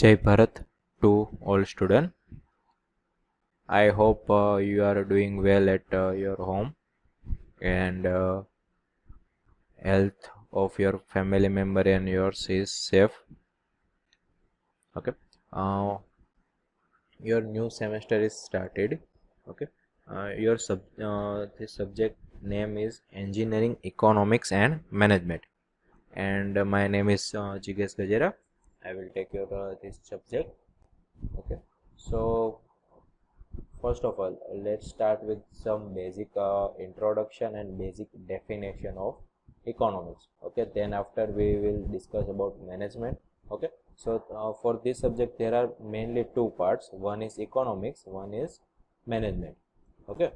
Jai Bharat to all students. I hope you are doing well at your home and health of your family member and yours is safe. Okay. Uh, your new semester is started. Okay. This subject name is Engineering Economics and Management, and my name is Jigesh Gajera. I will take your this subject. Okay. So first of all, let's start with some basic introduction and basic definition of economics. Okay, then after we will discuss about management. Okay, so for this subject there are mainly two parts. One is economics, one is management. Okay,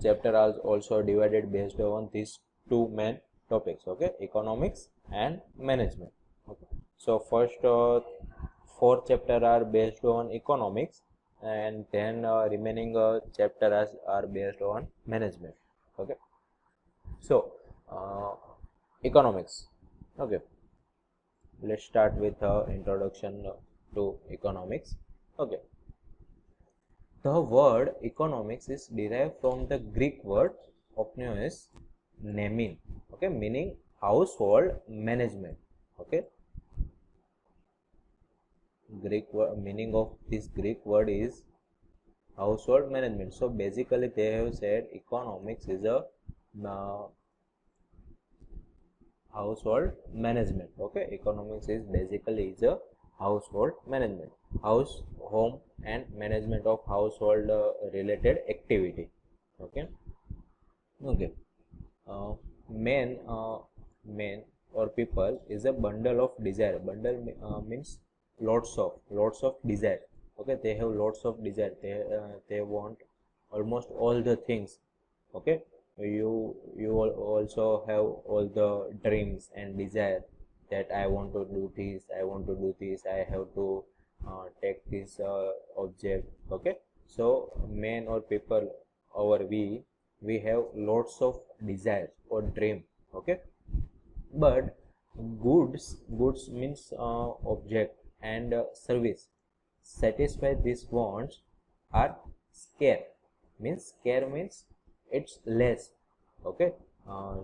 chapter are also divided based on these two main topics. Okay, economics and management. Okay, so first four chapter are based on economics, and then remaining chapters are based on management. Okay, so uh, economics. Okay, let's start with introduction to economics. Okay, the word economics is derived from the Greek word opneos nemin. Okay, meaning household management. Okay, meaning of this Greek word is household management. So basically they have said economics is a uh, household management. Okay, economics is basically is a household management, house, home, and management of household related activity. Okay, okay. uh, man or people is a bundle of desire. Bundle means lots of desire. Okay, they have lots of desire. They want almost all the things. Okay, you also have all the dreams and desire that I want to do this, I want to do this, I have to take this object. Okay, so men or people, or we have lots of desires or dream. Okay, but goods means object and service satisfy these wants are scarce. Means it's less. Okay, uh,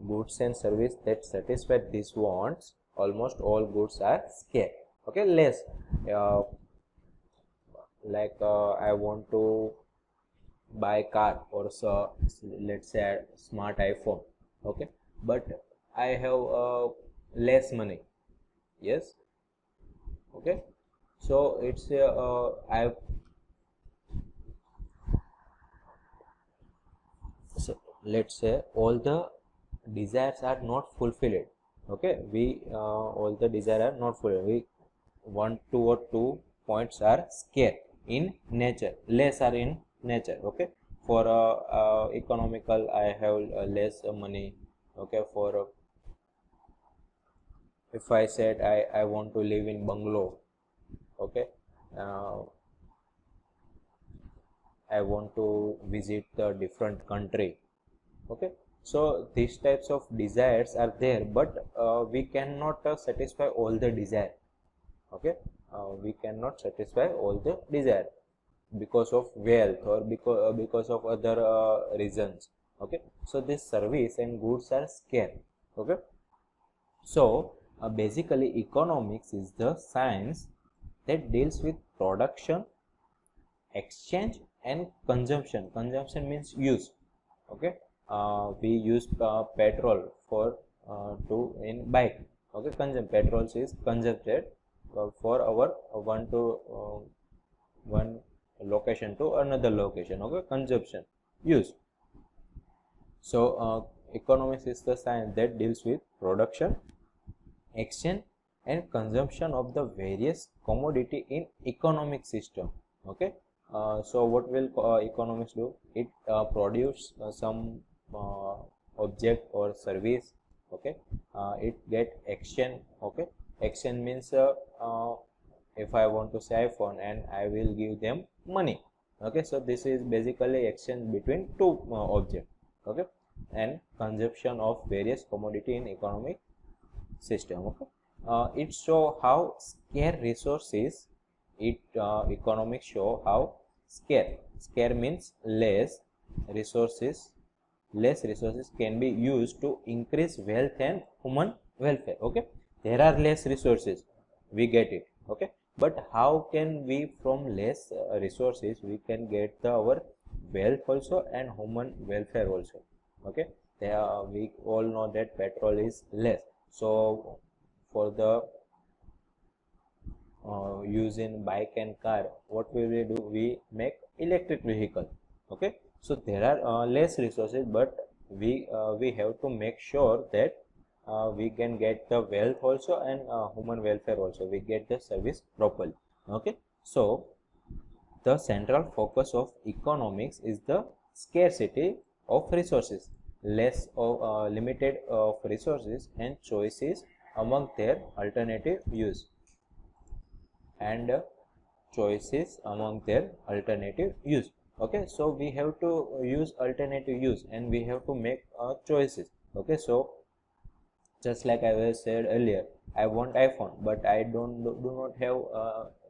goods and service that satisfy these wants, almost all goods are scarce. Okay, less. uh, like I want to buy car or so, let's say a smart iPhone. Okay, but I have less money. Yes. Okay, so it's I so let's say all the desires are not fulfilled. Okay, we all the desire are not fulfilled. We one two or two points are scarce in nature, less are in nature. Okay, for economical I have less money. Okay, for if I said I want to live in bungalow. Okay, uh, I want to visit the different country. Okay, so these types of desires are there, but we cannot satisfy all the desire. Okay, we cannot satisfy all the desire because of wealth or because of other reasons. Okay, so this service and goods are scarce. Okay, so basically economics is the science that deals with production, exchange, and consumption. Consumption means use. Okay, we use petrol for to in bike. Okay, consume petrol is consumed for our one location to another location. Okay, consumption, use. So economics is the science that deals with production, exchange, and consumption of the various commodity in economic system. Okay, so what will economics do? It produce some uh, object or service. Okay, it get exchange. Okay, exchange means if I want to say iPhone and I will give them money. Okay, so this is basically exchange between two objects. Okay, and consumption of various commodity in economic system. Okay, it show how scarce resources. Economics show how scarce means resources less resources can be used to increase wealth and human welfare. Okay, there are less resources, we get it. Okay, but how can we from less resources we can get our wealth also and human welfare also. Okay, we all know that petrol is less, so for the use in bike and car, what will we do? We make electric vehicle. Okay, so there are less resources, but we have to make sure that we can get the wealth also and human welfare also, we get the service properly. Okay, so the central focus of economics is the scarcity of resources, less of limited of resources and choices among their alternative use and choices among their alternative use. Okay, so we have to use alternative use and we have to make choices. Okay, so just like I was said earlier, I want iPhone, but I do not have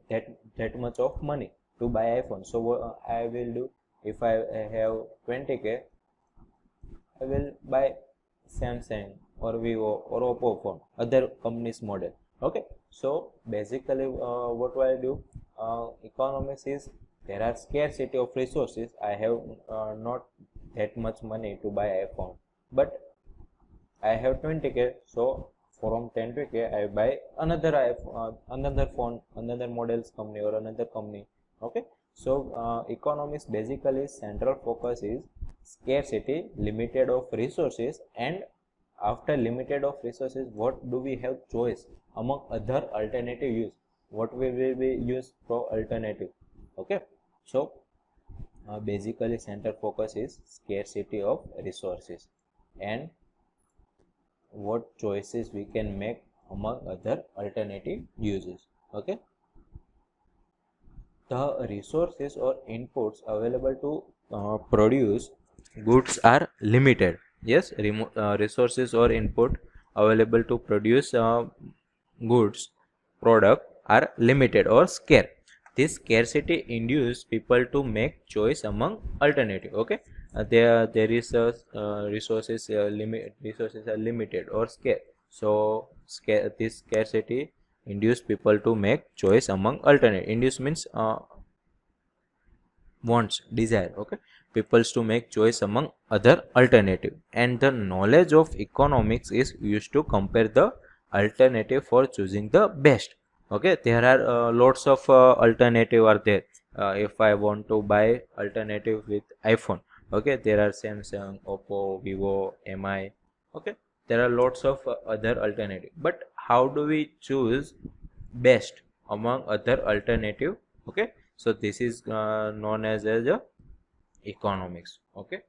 that much of money to buy iPhone. So what I will do, if I have 20k, I will buy Samsung or Vivo or Oppo phone, other companies model. Okay, so basically what do I do? Economics is there are scarcity of resources. I have not that much money to buy iPhone, but I have 20k, so from 20k I buy another iPhone, another phone, another models company or another company. Okay, so economics basically central focus is scarcity, limited of resources, and after limited of resources, what do we have choice among other alternative use? What we will be use for alternative? Okay, so basically center focus is scarcity of resources and what choices we can make among other alternative uses. Okay, the resources or inputs available to produce goods are limited. Yes, resources or input available to produce goods product are limited or scarce. This scarcity induces people to make choice among alternative. Okay, there is a resources are limited or scarce, so this scarcity induce people to make choice among alternate. Induce means wants, desire. Okay, peoples to make choice among other alternative, and the knowledge of economics is used to compare the alternative for choosing the best. Okay, there are lots of alternative are there. If I want to buy alternative with iPhone, okay, there are Samsung, Oppo, Vivo, Mi. Okay, there are lots of other alternative, but how do we choose best among other alternative? Okay, so this is known as a economics. Okay,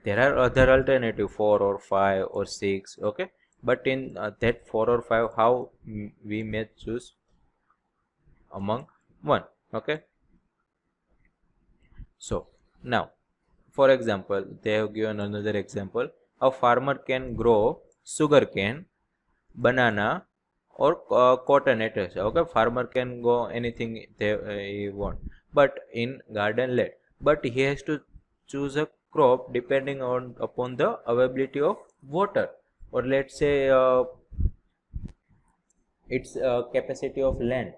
there are other alternative 4 or 5 or 6. Okay, but in that 4 or 5, how we may choose among one. Okay, so now for example, they have given another example. A farmer can grow sugarcane, banana, or cotton, etc. Okay, farmer can go anything he want, but in garden land, but he has to choose a crop depending on upon the availability of water, or let's say its capacity of land.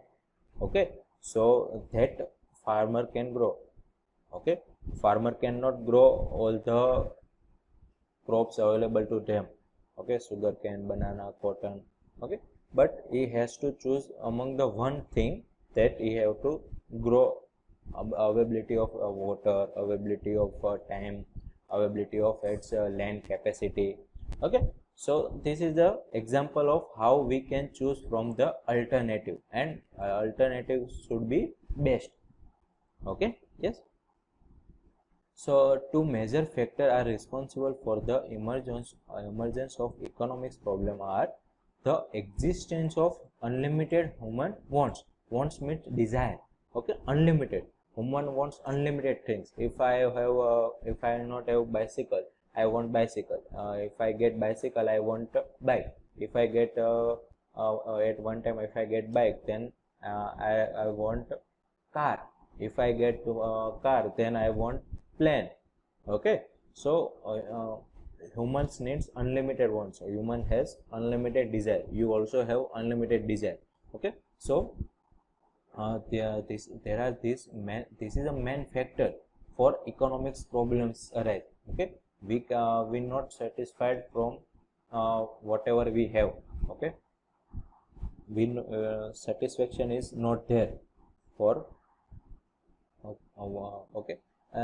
Okay, so that farmer can grow. Okay, farmer cannot grow all the crops available to them. Okay, sugarcane, banana, cotton. Okay, but he has to choose among the one thing that he have to grow. Availability of water, availability of time, availability of its land capacity. Okay, so this is the example of how we can choose from the alternative, and alternative should be best. Okay, yes. So two major factors are responsible for the emergence of economics problem are the existence of unlimited human wants. Wants means desire. Okay, unlimited. Human wants unlimited things. If I not have bicycle, I want bicycle. If I get bicycle, I want bike. If I get at one time, if I get bike, then I want car. If I get car, then I want plane. Okay, so humans needs unlimited wants. So human has unlimited desire. You also have unlimited desire. Okay, so this is a main factor for economics problems arise. Okay, we not satisfied from whatever we have. Okay, satisfaction is not there for okay.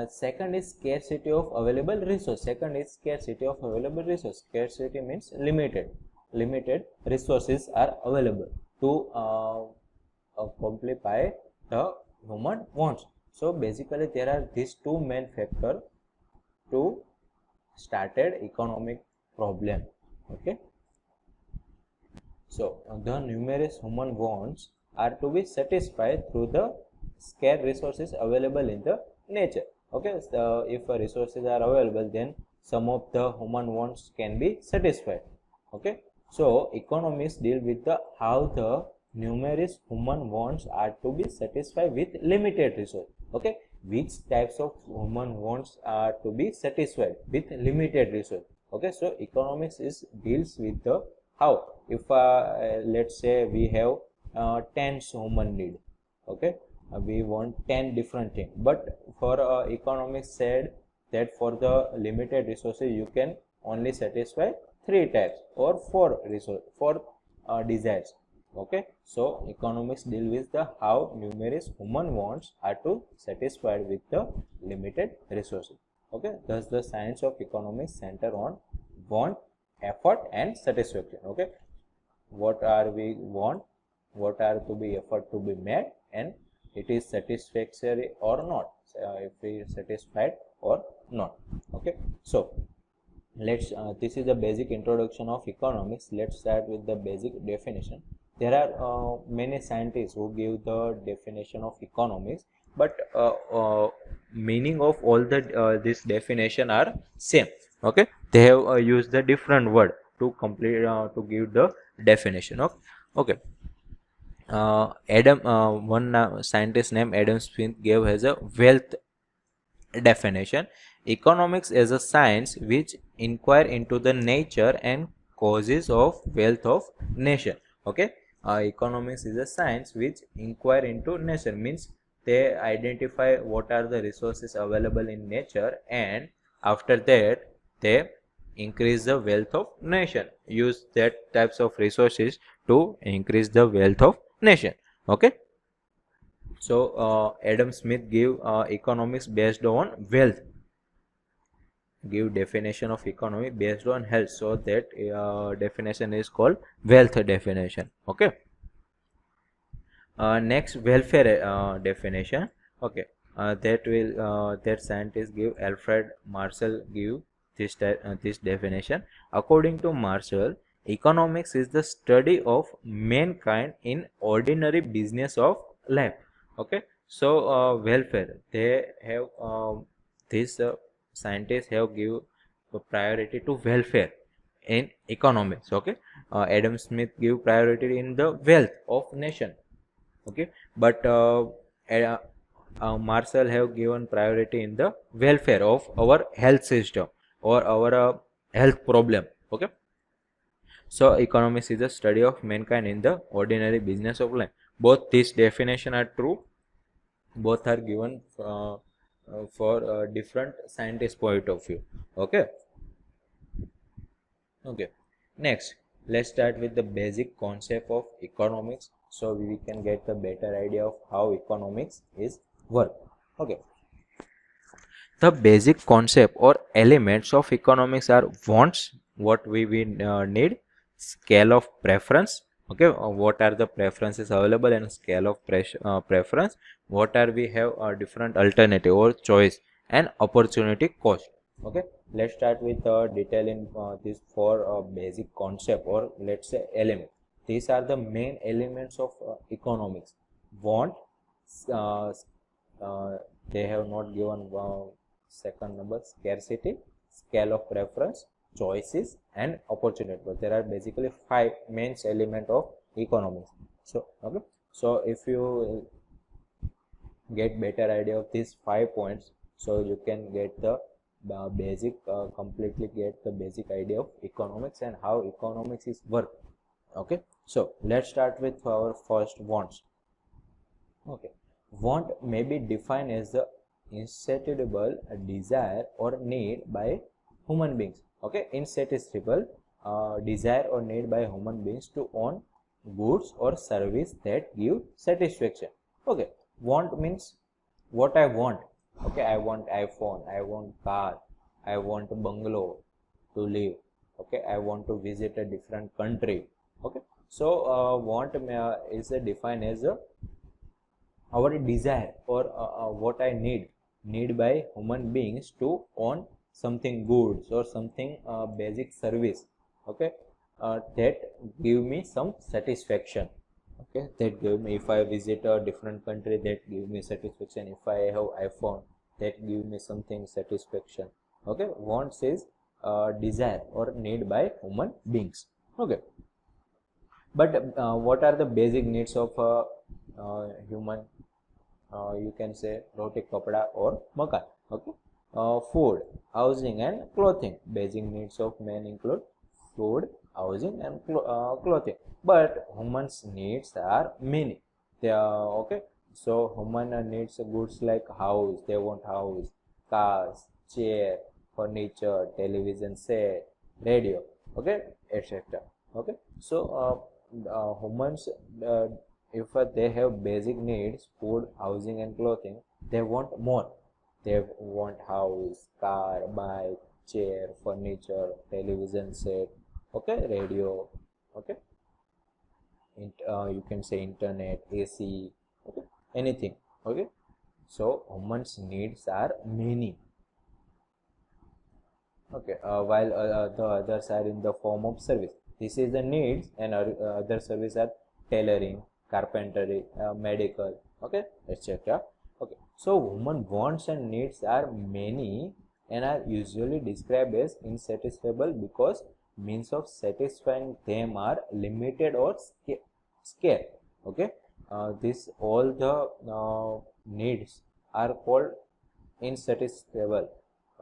Second is scarcity of available resource. Second is scarcity of available resource. Scarcity means limited resources are available to comply the human wants. So basically there are these two main factors to started economic problem. Okay, so the numerous human wants are to be satisfied through the scarce resources available in the nature. Okay, so if resources are available, then some of the human wants can be satisfied. Okay, so economists deal with the how the numerous human wants are to be satisfied with limited resource. Okay, which types of human wants are to be satisfied with limited resource. Okay, so economics is deals with the how. If let's say we have 10 human need. Okay, we want 10 different things, but for economics said that for the limited resources you can only satisfy 3 types or 4 resource, 4 desires. Okay, so economics deal with the how numerous human wants are to satisfied with the limited resources. Okay, thus the science of economics center on want, effort and satisfaction. Okay, what are we want, what are to be effort to be made, and it is satisfactory or not, if we satisfied or not. Okay, so let's this is the basic introduction of economics. Let's start with the basic definition. There are many scientists who give the definition of economics, but meaning of all the this definition are same. Okay, they have used the different word to complete to give the definition of. Okay, one scientist named Adam Smith gave as a wealth definition. Economics is a science which inquire into the nature and causes of wealth of nation. Okay, economics is a science which inquire into nature, means they identify what are the resources available in nature, and after that they increase the wealth of nation, use that types of resources to increase the wealth of nation. Okay, so Adam Smith give economics based on wealth, give definition of economy based on health, so that definition is called wealth definition. Okay, next welfare definition. Okay, that scientist give Alfred Marshall give this definition. According to Marshall, economics is the study of mankind in ordinary business of life. Okay, so welfare, they have this scientists have give priority to welfare in economics. Okay, Adam Smith give priority in the wealth of nation. Okay, but uh, Marshall have given priority in the welfare of our health system or our health problem. Okay, so economics is the study of mankind in the ordinary business of life. Both these definition are true, both are given for different scientist point of view. Okay, okay, next let's start with the basic concept of economics, so we can get the better idea of how economics is work. Okay, the basic concept or elements of economics are wants, what we need, scale of preference. Okay, what are the preferences available, and scale of preference, what are we have different alternative or choice, and opportunity cost. Okay, let's start with detailing these four basic concept, or let's say element. These are the main elements of economics. Want, uh, they have not given second number, scarcity, scale of preference, choices, and opportunity. But there are basically 5 main elements of economics. So okay, so if you get better idea of these 5 points, so you can get the basic completely get the basic idea of economics and how economics is work. Okay, so let's start with our first wants. Okay, want may be defined as the insatiable desire or need by human beings. Okay, insatiable desire or need by human beings to own goods or service that give satisfaction. Okay, want means what I want. Okay, I want iPhone, I want car, I want a bungalow to live. Okay, I want to visit a different country. Okay, so want is defined as our desire or what I need by human beings to own something goods or something basic service. Okay, that give me some satisfaction. Okay, that give me, if I visit a different country, that give me satisfaction. If I have iPhone, that give me something satisfaction. Okay, wants is desire or need by human beings. Okay, but what are the basic needs of human? You can say roti, kapda or makan. Okay, food, housing and clothing. Basic needs of man include food, housing and clothing, but humans needs are many. They are okay, so human needs goods like house, they want house, cars, chair, furniture, television set, radio, okay, etc. Okay, so humans if they have basic needs, food, housing and clothing, they want more. They want house, car, bike, chair, furniture, television set, okay, radio, okay, you can say internet, AC, okay, anything. Okay, so humans needs are many. Okay, while the others are in the form of service. This is the needs, and other service are tailoring, carpentry, medical, okay, etc. Okay, so human wants and needs are many and are usually described as insatiable because means of satisfying them are limited or scarce. Okay, this all the needs are called insatiable.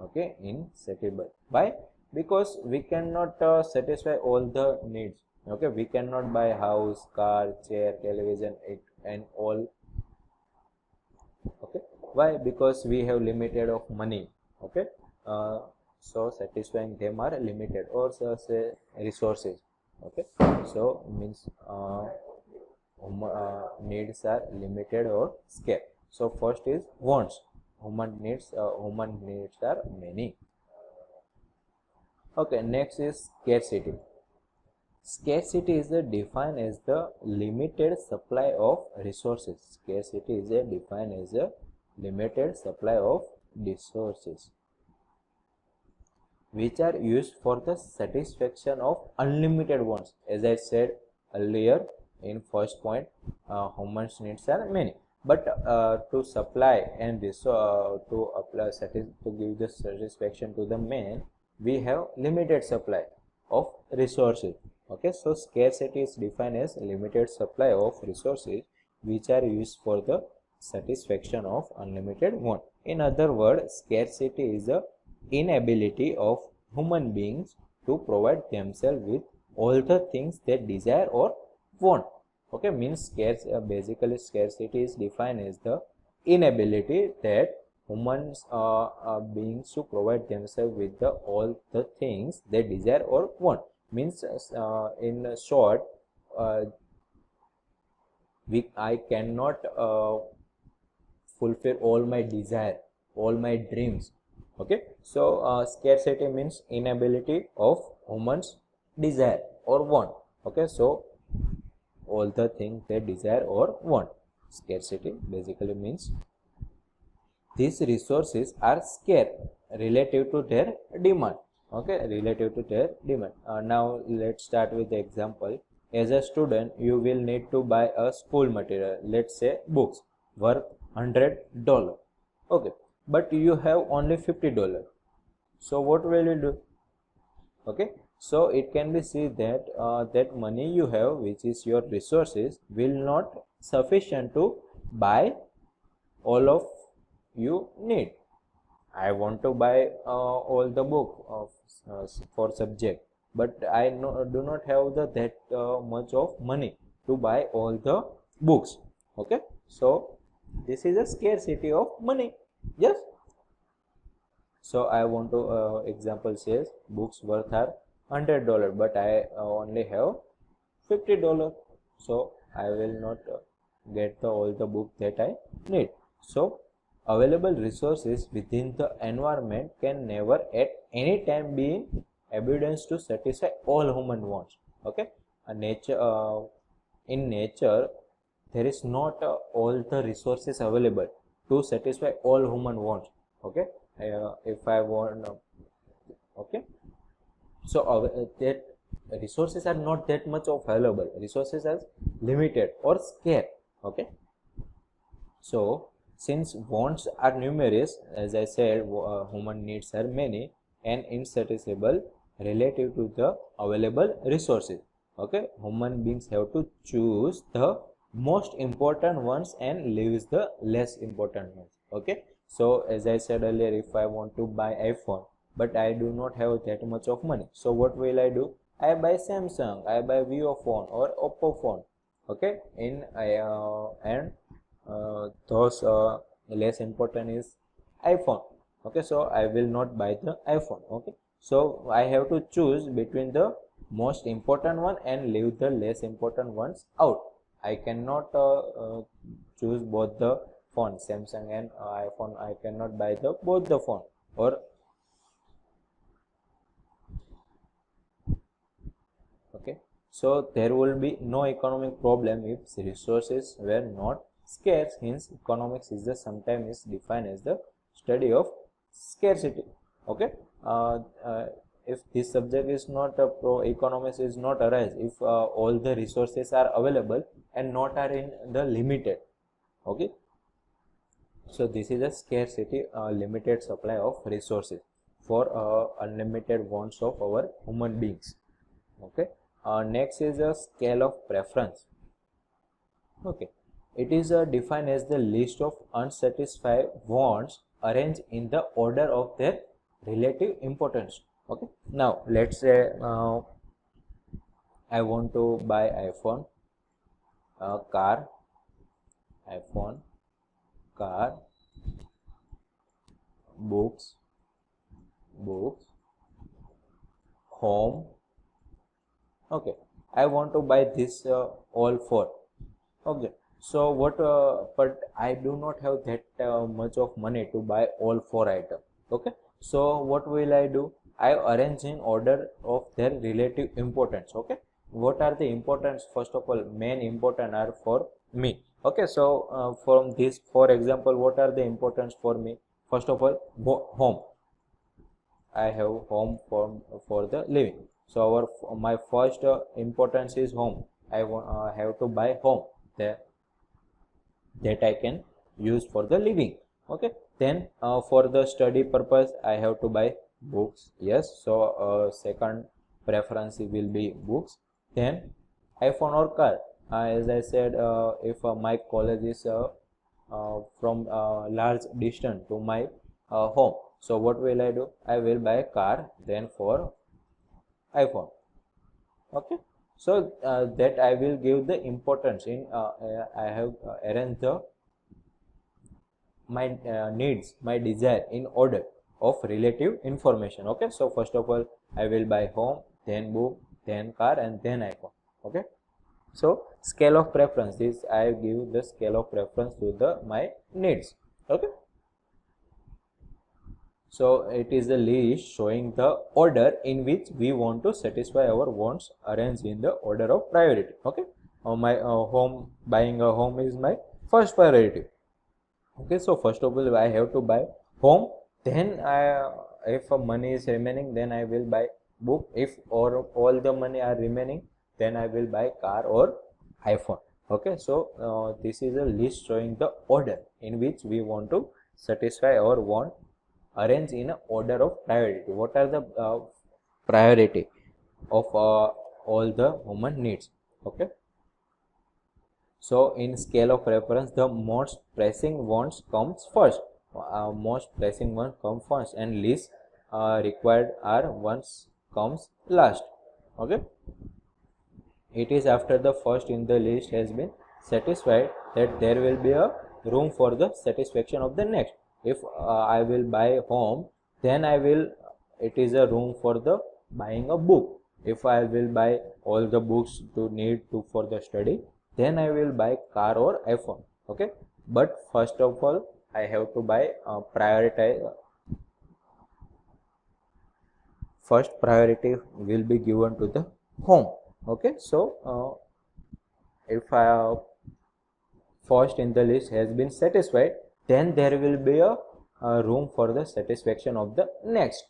Okay, insatiable. Why? Because we cannot satisfy all the needs. Okay, we cannot buy house, car, chair, television, and all. Okay, why? Because we have limited of money. Okay, so satisfying them are limited, or so say resources. Okay, so means needs are limited or scarce. So first is wants. Human needs are many. Okay, next is scarcity. Scarcity is defined as the limited supply of resources. Scarcity is defined as a limited supply of resources which are used for the satisfaction of unlimited wants. As I said earlier in first point, human needs are many, but to supply and to give the satisfaction to the man, we have limited supply of resources. Okay, so scarcity is defined as limited supply of resources which are used for the satisfaction of unlimited want. In other words, scarcity is the inability of human beings to provide themselves with all the things they desire or want. Okay, means basically scarcity is defined as the inability that humans beings to provide themselves with all the things they desire or want. Means in short, I cannot fulfill all my desire, all my dreams. Okay, so scarcity means inability of humans desire or want. Okay, so all the things they desire or want. Scarcity basically means these resources are scarce relative to their demand. Okay, relative to their demand. Now let's start with the example. As a student, you will need to buy a school material, let's say books, worth $100. Okay, but you have only $50. So what will you do? Okay, so it can be seen that that money you have, which is your resources, will not sufficient to buy all of you need. I want to buy all the book of for subject, but I do not have the that much of money to buy all the books. Okay, so this is a scarcity of money. Yes. So I want to example says books worth are $100, but I only have $50. So I will not get all the book that I need. So available resources within the environment can never at any time be in abundance to satisfy all human wants. Okay, in nature there is not all the resources available to satisfy all human wants. Okay, if I want okay, so that resources are not that much of available, resources are limited or scarce. Okay, so since wants are numerous, as I said, human needs are many and insatiable relative to the available resources. Okay, human beings have to choose the most important ones and leaves the less important ones. Okay, so as I said earlier, if I want to buy iPhone, but I do not have that much of money, so what will I do? I buy Samsung, I buy Vivo phone or Oppo phone. Okay, and those less important is iPhone. Okay, so I will not buy the iPhone. Okay, so I have to choose between the most important one and leave the less important ones out. I cannot choose both the phone, Samsung and iPhone. I cannot buy the both the phone. Or okay, so there will be no economic problem if resources were not scarce. Hence economics is the sometimes defined as the study of scarcity. Okay, uh, uh, if this subject is not pro economics is not arise if all the resources are available and not are in the limited. Okay, so this is a scarcity, limited supply of resources for unlimited wants of our human beings. Okay, next is a scale of preference. Okay, it is defined as the list of unsatisfied wants arranged in the order of their relative importance. Okay, now let's say I want to buy iPhone, car, iPhone, car, books, books, home. Okay, I want to buy this all four. Okay, so what? But I do not have that much of money to buy all four items. Okay, so what will I do? I arrange in order of their relative importance. Okay, what are the importance? First of all, main important are for me. Okay, so from this, for example, what are the importance for me? First of all, home. I have home for the living. So my first importance is home. I have to buy home there that I can use for the living. Okay, then for the study purpose I have to buy books. Yes, so second preference will be books. Then iPhone or car. As I said, if my college is from large distance to my home, so what will I do? I will buy a car then for iPhone. Okay, so that I will give the importance in I have arranged the my needs, my desire in order of relative information. Okay, so first of all I will buy home, then book, then car, and then iPhone. Okay, so scale of preference is I give the scale of preference to the my needs. Okay, so it is the list showing the order in which we want to satisfy our wants arranged in the order of priority. Okay, my home, buying a home is my first priority. Okay, so first of all I have to buy home, then if money is remaining, then I will buy book. If or all the money are remaining, then I will buy car or iPhone. Okay, so this is a list showing the order in which we want to satisfy our want arrange in a order of priority. What are the priority of all the human needs? Okay, so in scale of reference, the most pressing wants comes first. Most pressing one comes first, and least required are ones comes last. Okay, it is after the first in the list has been satisfied that there will be a room for the satisfaction of the next. If I will buy home, then I will, it is a room for the buying a book. If I will buy all the books to need to for the study, then I will buy car or iPhone. Okay, but first of all I have to buy prioritize. First priority will be given to the home. Okay, so if I first in the list has been satisfied, then there will be a room for the satisfaction of the next.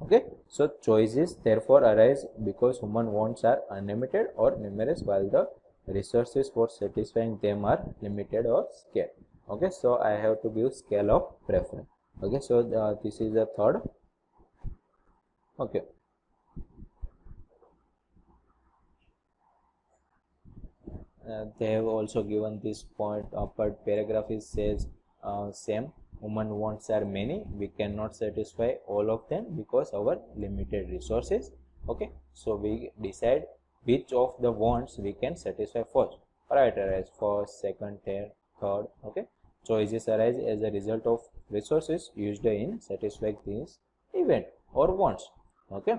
Okay, so choices therefore arise because human wants are unlimited or numerous, while the resources for satisfying them are limited or scarce. Okay, so I have to give scale of preference. Okay, so this is the third. Okay, they have also given this point upper paragraph is says same, human wants are many, we cannot satisfy all of them because our limited resources. Okay, so we decide which of the wants we can satisfy first. Prioritize first, second, third. Okay, choices arise as a result of resources used in satisfying this event or wants. Okay,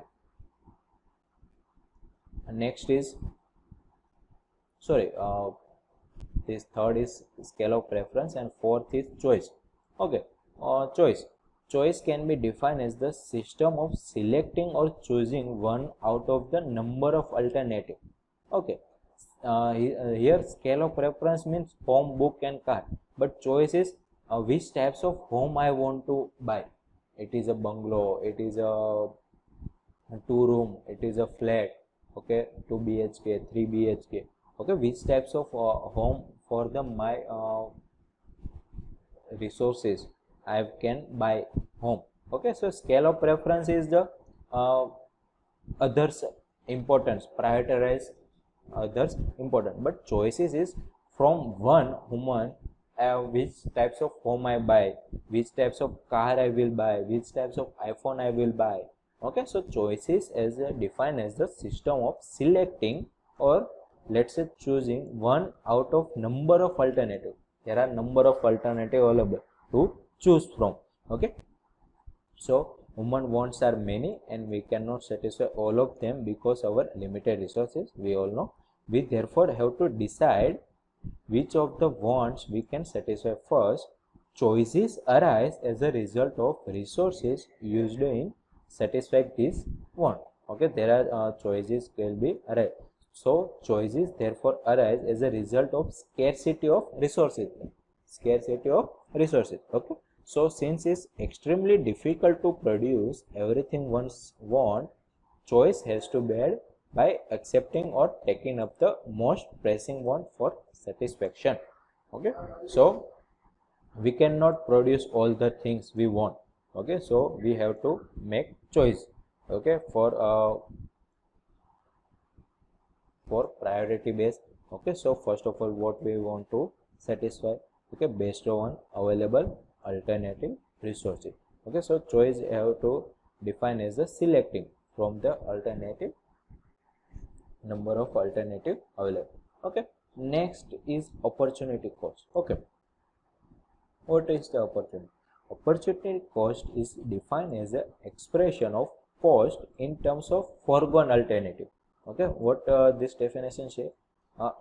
next is sorry this third is scale of preference, and fourth is choice. Okay, choice can be defined as the system of selecting or choosing one out of the number of alternatives. Okay, here scale of preference means home, book and car, but choice is which types of home I want to buy. It is a bungalow, it is a 2 room, it is a flat. Okay, 2 BHK, 3 BHK. Okay, which types of home for the my resources I can buy home. Okay, so scale of preference is the uh, others importance, prioritize others important, but choices is from one human which types of home I buy, which types of car I will buy, which types of iPhone I will buy. Okay, so choices as defined as the system of selecting or let's say choosing one out of number of alternative. There are number of alternative available to choose from. Okay, so human wants are many and we cannot satisfy all of them because our limited resources, we all know. We therefore have to decide which of the wants we can satisfy first. Choices arise as a result of resources used in satisfying this want. Okay, there are choices will be arise. So choices therefore arise as a result of scarcity of resources. Scarcity of resources. Okay, so since it's extremely difficult to produce everything one's want, choice has to bear by accepting or taking up the most pressing one for satisfaction. Okay, so we cannot produce all the things we want. Okay, so we have to make choice. Okay, for priority based. Okay, so first of all what we want to satisfy, okay, based on available alternative resources. Okay, so choice have to define as the selecting from the alternative number of alternative available. Okay, next is opportunity cost. Okay, what is the opportunity? Opportunity cost is defined as the expression of cost in terms of foregone alternative. Okay, what this definition say?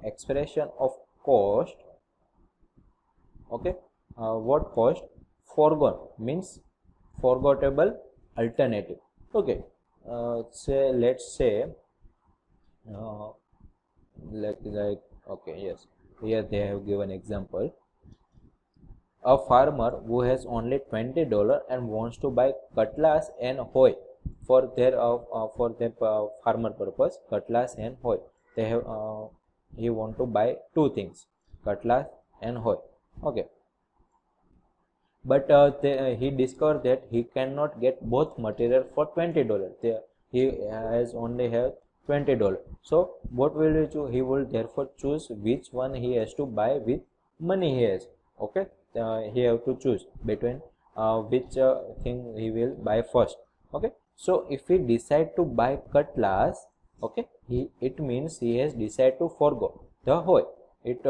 Expression of cost. Okay, what cost? Foregone means forgettable alternative. Okay, say let's say uh, like okay, yes, here they have given example. A farmer who has only $20 and wants to buy cutlass and hoe for their farmer purpose, cutlass and hoe. They have he want to buy two things, cutlass and hoe. Okay, but he discovered that he cannot get both material for $20. He has only have $20. So what will he choose? He will therefore choose which one he has to buy with money he has. Okay, he have to choose between which thing he will buy first. Okay, so if he decide to buy cutlass, okay, it means he has decided to forgo the hoe. It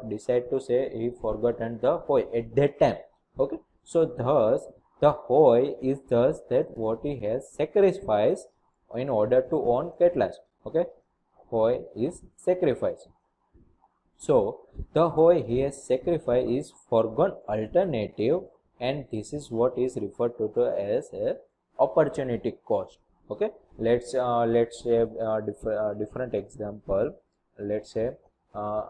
decide to say he forgotten the hoe at that time. Okay, so thus the hoe is thus that what he has sacrificed in order to own cutlass. Okay, hoe is sacrifice. So the hoe he has sacrificed is foregone alternative, and this is what is referred to as a opportunity cost. Okay, let's say different example. Let's say uh,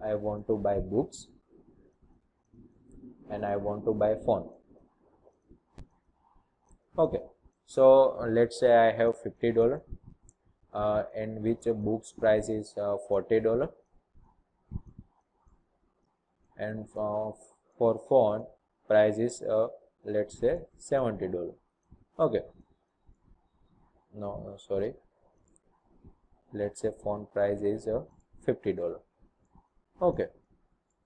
I want to buy books and I want to buy phone. Okay, so let's say I have $50, and which books price is $40, and for phone price is let's say $70. Okay, no, sorry, let's say phone price is $50. Okay,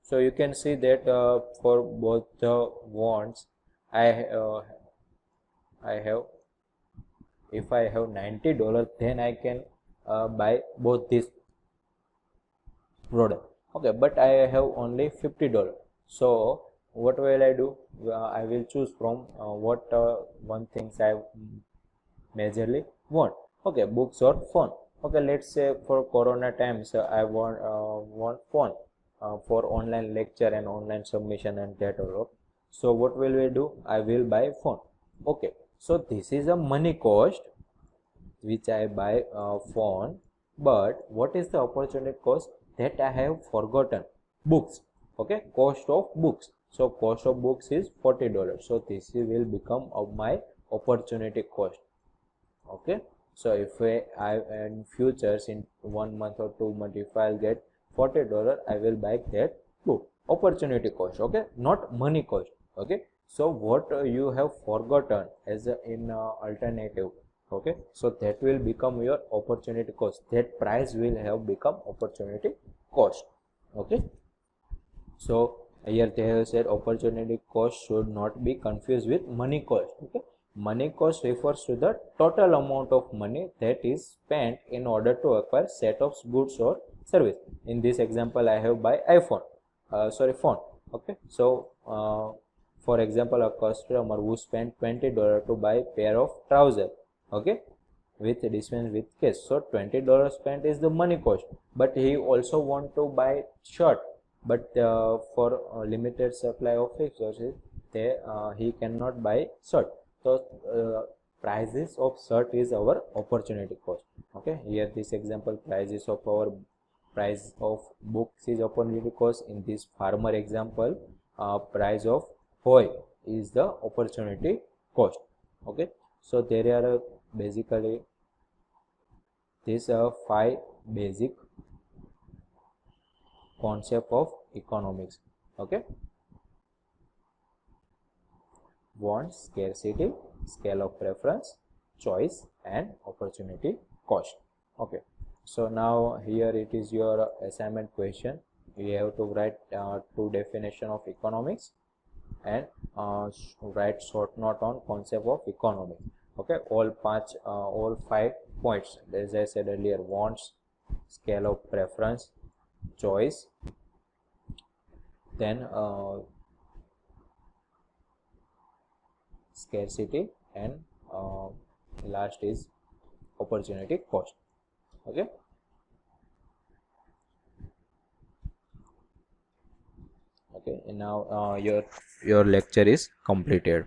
so you can see that for both the wants I have, if I have $90, then I can buy both these product. Okay, but I have only $50. So what will I do? I will choose from what one things I majorly want. Okay, books or phone. Okay, let's say for corona times I want phone for online lecture and online submission and that all. So what will we do? I will buy phone. Okay, so this is a money cost which I buy phone, but what is the opportunity cost? That I have forgotten books. Okay, cost of books. So cost of books is $40. So this will become of my opportunity cost. Okay, so if I in futures in 1 month or 2 months, if I'll get $40, I will buy that book. Opportunity cost. Okay, not money cost. Okay, so what you have forgotten as in alternative. Okay, so that will become your opportunity cost. That price will have become opportunity cost. Okay, so here they have said opportunity cost should not be confused with money cost. Okay, money cost refers to the total amount of money that is spent in order to acquire set of goods or service. In this example, I have buy iPhone, phone. Okay, so for example, a customer who spent $20 to buy pair of trousers. Okay, with dispense with cash. So $20 spent is the money cost, but he also want to buy shirt, but for limited supply of resources, he cannot buy shirt. So prices of shirt is our opportunity cost. Okay, here this example prices of our price of books is opportunity cost. In this farmer example, price of hoe is the opportunity cost. Okay, so there are basically these are 5 basic concept of economics. Okay, want, scarcity, scale of preference, choice, and opportunity cost. Okay, so now here it is your assignment question. You have to write 2 definition of economics and write short note on concept of economics. Okay, all 5 points as I said earlier: wants, scale of preference, choice, then scarcity, and last is opportunity cost. Okay, okay, and now your lecture is completed.